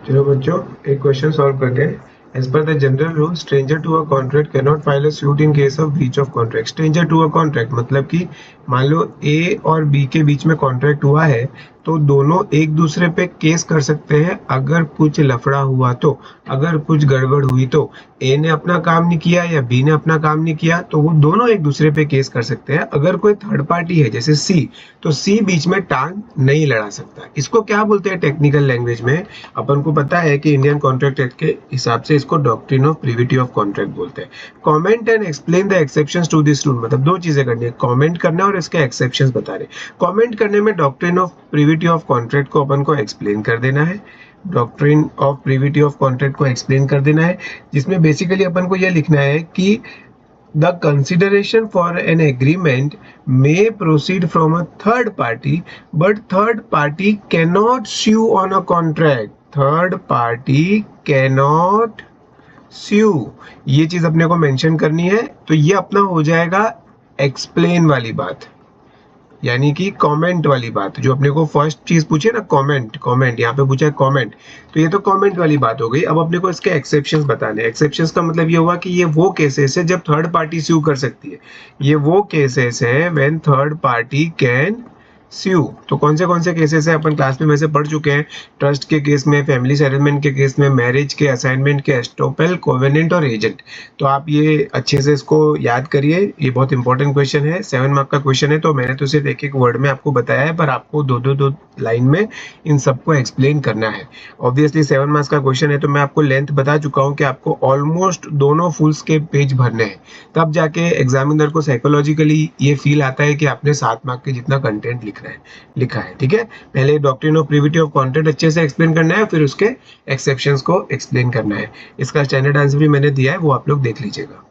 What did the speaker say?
चलो बच्चों, एक क्वेश्चन सॉल्व करते हैं। As per the general rule, stranger to a contract can not file a suit in case of breach of contract. Stranger to a contract मतलब कि मान लो ए और बी के बीच में कॉन्ट्रैक्ट हुआ है, तो दोनों एक दूसरे पे केस कर सकते हैं अगर कुछ लफड़ा हुआ तो, अगर कुछ गड़बड़ हुई तो। ए ने अपना काम नहीं किया या बी ने अपना काम नहीं किया तो वो दोनों एक दूसरे पे केस कर सकते हैं। अगर कोई थर्ड पार्टी है जैसे सी, तो सी बीच में टांग नहीं लड़ा सकता। इसको क्या बोलते हैं टेक्निकल लैंग्वेज में? अपन को पता है कि इंडियन कॉन्ट्रैक्ट एक्ट के हिसाब से इसको doctrine of privity of contract बोलते हैं। Comment and explain the exceptions to this rule, मतलब दो चीजें करनी है, कमेंट करना और इसके एक्सेप्शंस बता रहे। कमेंट करने में doctrine of privity of contract को अपन को एक्सप्लेन कर देना है, doctrine of privity of contract को एक्सप्लेन कर देना है, जिसमें बेसिकली अपन को यह लिखना है कि the consideration for an agreement may proceed from a third party, but third party cannot sue on a contract. Third party cannot sue. ये चीज अपने को मेंशन करनी है, तो ये अपना हो जाएगा एक्सप्लेन वाली बात, यानी कि कमेंट वाली बात। जो अपने को फर्स्ट चीज पूछे ना, कमेंट, कमेंट यहाँ पे पूछा है कमेंट, तो ये तो कमेंट वाली बात हो गई। अब अपने को इसके एक्सेप्शंस बताने। एक्सेप्शंस का मतलब ये हुआ कि ये वो केसेस है जब थर्ड पार्टी स्यू कर सकती है। ये वो केसेस है व्हेन थर्ड पार्टी कैन स्यू। तो कौन से केसेस है अपन क्लास में वैसे पढ़ चुके हैं। ट्रस्ट के केस में, फैमिली सेटलमेंट के केस में, मैरिज के, असाइनमेंट के, एस्टोपेल, कोवेनेंट और एजेंट। तो आप ये अच्छे से इसको याद करिए, ये बहुत इंपॉर्टेंट क्वेश्चन है, 7 मार्क का क्वेश्चन है। तो मैंने तो सिर्फ एक एक वर्ड में आपको बताया है, पर आपको दो लाइन में इन सबको एक्सप्लेन करना है। ऑब्वियसली 7 मार्क्स का क्वेश्चन है, तो मैं आपको लेंथ बता चुका हूँ कि आपको ऑलमोस्ट दोनों फुल स्केप पेज भरने हैं, तब जाके एग्जामिनर को साइकोलॉजिकली ये फील आता है कि आपने 7 मार्क के जितना कंटेंट लिखा है। ठीक है, पहले doctrine of privity of contract अच्छे से एक्सप्लेन करना है, फिर उसके एक्सेप्शंस को एक्सप्लेन करना है। इसका स्टैंडर्ड आंसर भी मैंने दिया है, वो आप लोग देख लीजिएगा।